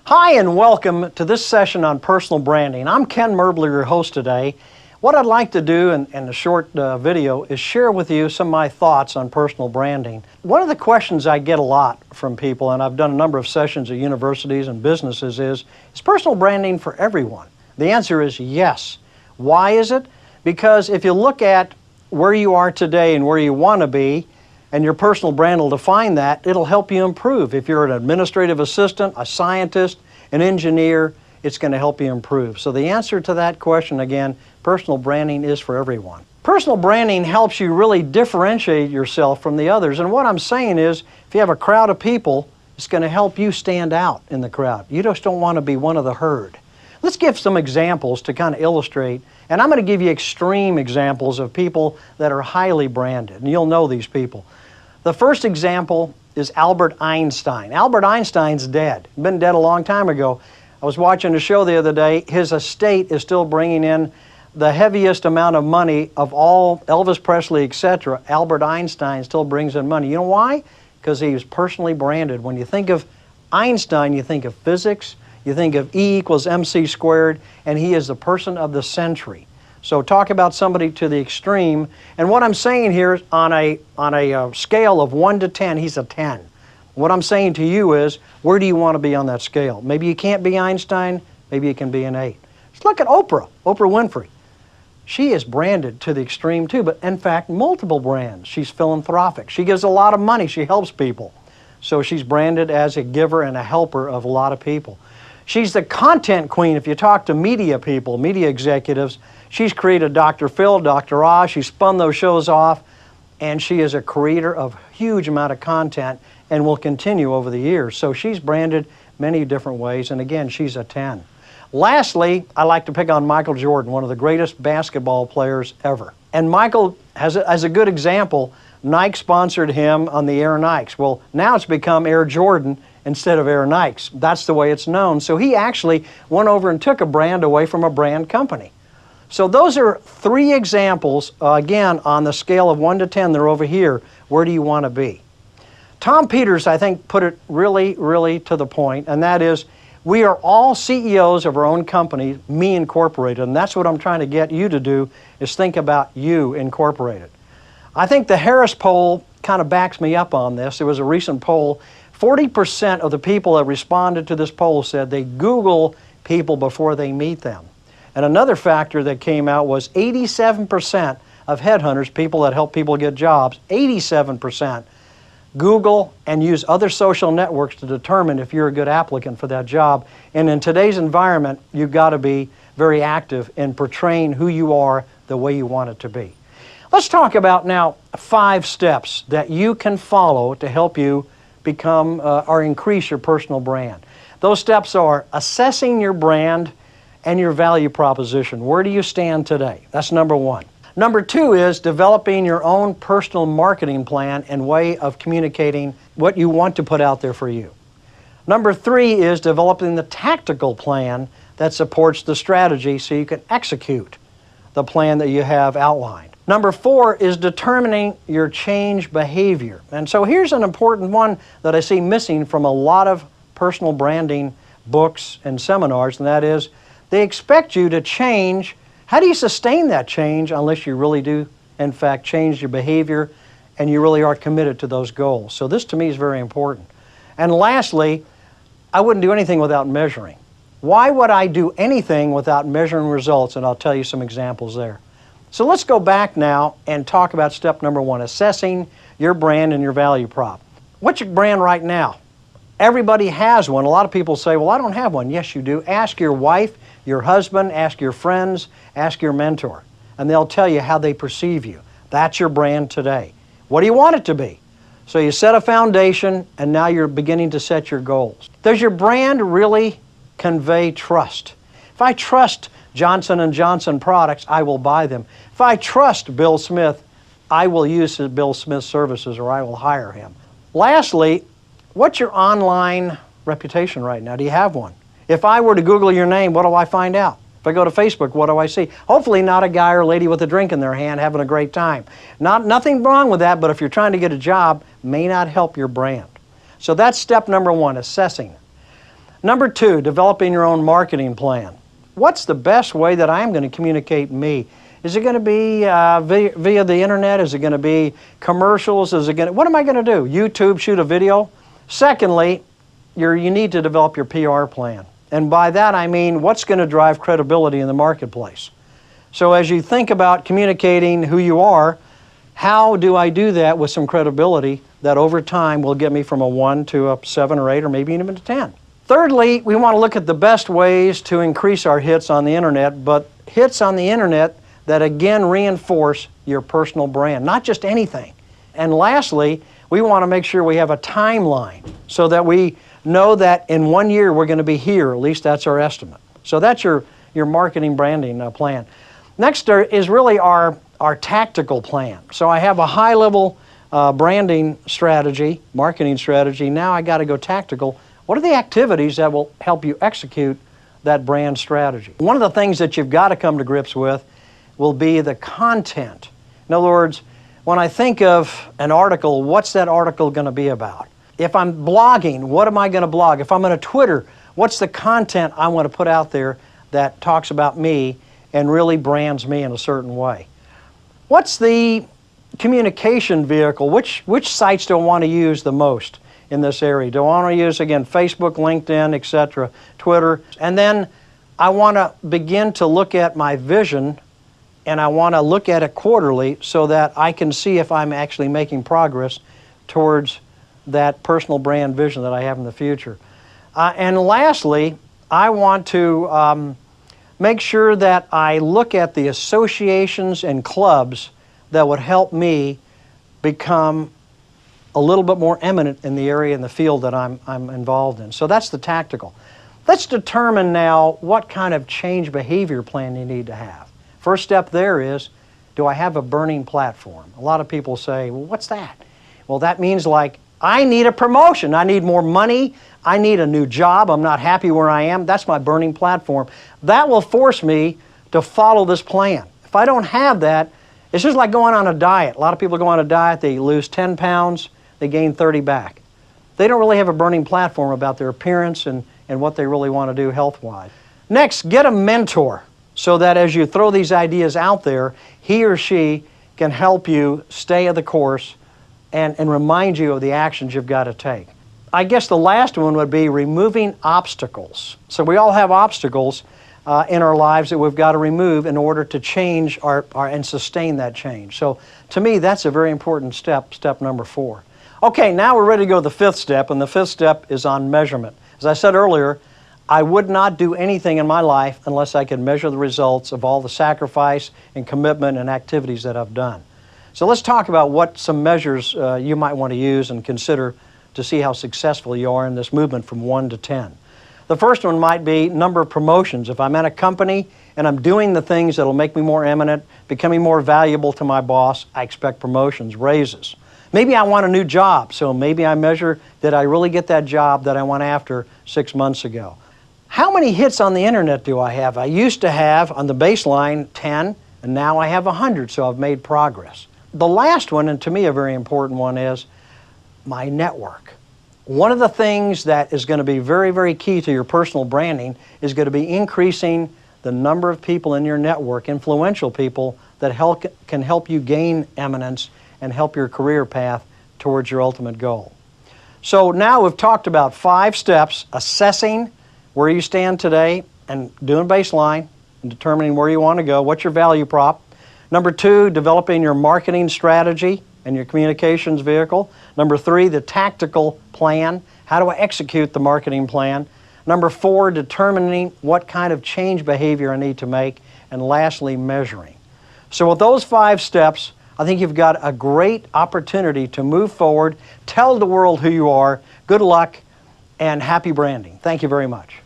Hi and welcome to this session on personal branding. I'm Ken Merbler, your host today. What I'd like to do in the short video is share with you some of my thoughts on personal branding. One of the questions I get a lot from people, and I've done a number of sessions at universities and businesses, is personal branding for everyone? The answer is yes. Why is it? Because if you look at where you are today and where you want to be, and your personal brand will define that, it'll help you improve. If you're an administrative assistant, a scientist, an engineer, it's going to help you improve. So the answer to that question, again, personal branding is for everyone. Personal branding helps you really differentiate yourself from the others. And what I'm saying is, if you have a crowd of people, it's going to help you stand out in the crowd. You just don't want to be one of the herd. Let's give some examples to kind of illustrate, and I'm going to give you extreme examples of people that are highly branded, and you'll know these people. The first example is Albert Einstein. Albert Einstein's dead. He's been dead a long time ago. I was watching a show the other day. His estate is still bringing in the heaviest amount of money of all, Elvis Presley, etc. Albert Einstein still brings in money. You know why? Because he was personally branded. When you think of Einstein, you think of physics, you think of E equals MC squared, and he is the person of the century. So talk about somebody to the extreme. And what I'm saying here is on a scale of 1 to 10, he's a 10. What I'm saying to you is, where do you want to be on that scale? Maybe you can't be Einstein, maybe you can be an 8. Let's look at Oprah, Oprah Winfrey. She is branded to the extreme too, but in fact, multiple brands. She's philanthropic. She gives a lot of money. She helps people. So she's branded as a giver and a helper of a lot of people. She's the content queen. If you talk to media people, media executives, she's created Dr. Phil, Dr. Oz. She spun those shows off, and she is a creator of a huge amount of content and will continue over the years. So she's branded many different ways, and again, she's a 10. Lastly, I like to pick on Michael Jordan, one of the greatest basketball players ever. And Michael, as a good example, Nike sponsored him on the Air Nikes. Well, now it's become Air Jordan instead of Air Nikes. That's the way it's known. So he actually went over and took a brand away from a brand company. So those are 3 examples, again, on the scale of 1 to 10, they're over here. Where do you want to be? Tom Peters, I think, put it really to the point, and that is, we are all CEOs of our own company, me incorporated, and that's what I'm trying to get you to do, is think about you incorporated. I think the Harris poll kind of backs me up on this. There was a recent poll. 40% of the people that responded to this poll said they Google people before they meet them. And another factor that came out was 87% of headhunters, people that help people get jobs, 87% Google and use other social networks to determine if you're a good applicant for that job. And in today's environment, you've got to be very active in portraying who you are the way you want it to be. Let's talk about now 5 steps that you can follow to help you become or increase your personal brand. Those steps are assessing your brand and your value proposition. Where do you stand today? That's number 1. Number 2 is developing your own personal marketing plan and way of communicating what you want to put out there for you. Number 3 is developing the tactical plan that supports the strategy so you can execute the plan that you have outlined. Number 4 is determining your change behavior. And so here's an important one that I see missing from a lot of personal branding books and seminars, and that is they expect you to change. How do you sustain that change unless you really do, in fact, change your behavior and you really are committed to those goals? So this to me is very important. And lastly, I wouldn't do anything without measuring. Why would I do anything without measuring results? And I'll tell you some examples there. So let's go back now and talk about step number 1, assessing your brand and your value prop. What's your brand right now? Everybody has one. A lot of people say, well, I don't have one. Yes, you do. Ask your wife, your husband, ask your friends, ask your mentor, and they'll tell you how they perceive you. That's your brand today. What do you want it to be? So you set a foundation, and now you're beginning to set your goals. Does your brand really convey trust? If I trust Johnson & Johnson products, I will buy them. If I trust Bill Smith, I will use Bill Smith's services or I will hire him. Lastly, what's your online reputation right now? Do you have one? If I were to Google your name, what do I find out? If I go to Facebook, what do I see? Hopefully not a guy or lady with a drink in their hand having a great time. Nothing wrong with that, but if you're trying to get a job, may not help your brand. So that's step number 1, assessing. Number 2, developing your own marketing plan. What's the best way that I'm going to communicate me? Is it going to be via the internet? Is it going to be commercials? What am I going to do? YouTube, shoot a video? Secondly, you need to develop your PR plan. And by that I mean what's going to drive credibility in the marketplace. So as you think about communicating who you are, how do I do that with some credibility that over time will get me from a 1 to a 7 or 8 or maybe even a 10? Thirdly, we want to look at the best ways to increase our hits on the internet, but hits on the internet that again reinforce your personal brand, not just anything. And lastly, we want to make sure we have a timeline so that we know that in 1 year we're going to be here, at least that's our estimate. So that's your marketing branding plan. Next is really our tactical plan. So I have a high-level branding strategy, marketing strategy. Now I got to go tactical. What are the activities that will help you execute that brand strategy? One of the things that you've got to come to grips with will be the content. In other words, when I think of an article, what's that article going to be about? If I'm blogging, what am I going to blog? If I'm going to Twitter, what's the content I want to put out there that talks about me and really brands me in a certain way? What's the communication vehicle? Which sites do I want to use the most in this area? Do I want to use, again, Facebook, LinkedIn, etc., Twitter? And then I want to begin to look at my vision, and I want to look at it quarterly so that I can see if I'm actually making progress towards that personal brand vision that I have in the future. And lastly, I want to make sure that I look at the associations and clubs that would help me become a little bit more eminent in the area, in the field that I'm involved in. So that's the tactical. Let's determine now what kind of change behavior plan you need to have. First step there is, do I have a burning platform? A lot of people say, well, what's that? Well, that means like, I need a promotion, I need more money, I need a new job, I'm not happy where I am. That's my burning platform. That will force me to follow this plan. If I don't have that, it's just like going on a diet. A lot of people go on a diet, they lose 10 pounds, they gain 30 back. They don't really have a burning platform about their appearance and what they really want to do health-wise. Next, get a mentor so that as you throw these ideas out there, he or she can help you stay the course and remind you of the actions you've got to take. I guess the last one would be removing obstacles. So we all have obstacles in our lives that we've got to remove in order to change and sustain that change. So to me, that's a very important step number 4. Okay, now we're ready to go to the 5th step, and the 5th step is on measurement. As I said earlier, I would not do anything in my life unless I could measure the results of all the sacrifice and commitment and activities that I've done. So let's talk about what some measures you might want to use and consider to see how successful you are in this movement from 1 to 10. The first one might be number of promotions. If I'm at a company and I'm doing the things that will make me more eminent, becoming more valuable to my boss, I expect promotions, raises. Maybe I want a new job, so maybe I measure, did I really get that job that I went after 6 months ago? How many hits on the internet do I have? I used to have, on the baseline, 10, and now I have 100, so I've made progress. The last one, and to me a very important one, is my network. One of the things that is going to be very, very key to your personal branding is going to be increasing the number of people in your network, influential people, that can help you gain eminence and help your career path towards your ultimate goal. So now we've talked about 5 steps: assessing where you stand today and doing baseline and determining where you want to go, what's your value prop. Number 2, developing your marketing strategy and your communications vehicle. Number 3, the tactical plan. How do I execute the marketing plan? Number 4, determining what kind of change behavior I need to make. And lastly, measuring. So with those 5 steps, I think you've got a great opportunity to move forward, tell the world who you are. Good luck and happy branding. Thank you very much.